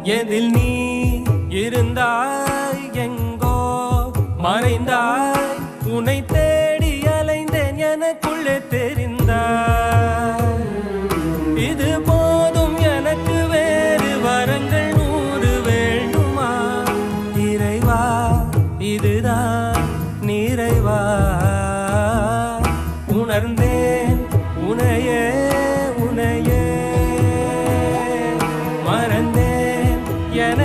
எதில் நீ இருந்தாய் எங்கோ மறைந்தாய் உன்னை தேடி அலைந்தேன் எனக்குள்ளே தெரிந்தாய் இது போதும் எனக்கு வேறு வரங்கள் 100 வேண்டுமா இறைவா இதுதான் நிறைவா உணர்ந்தேன் உனையே உனையே மறந்தேன் என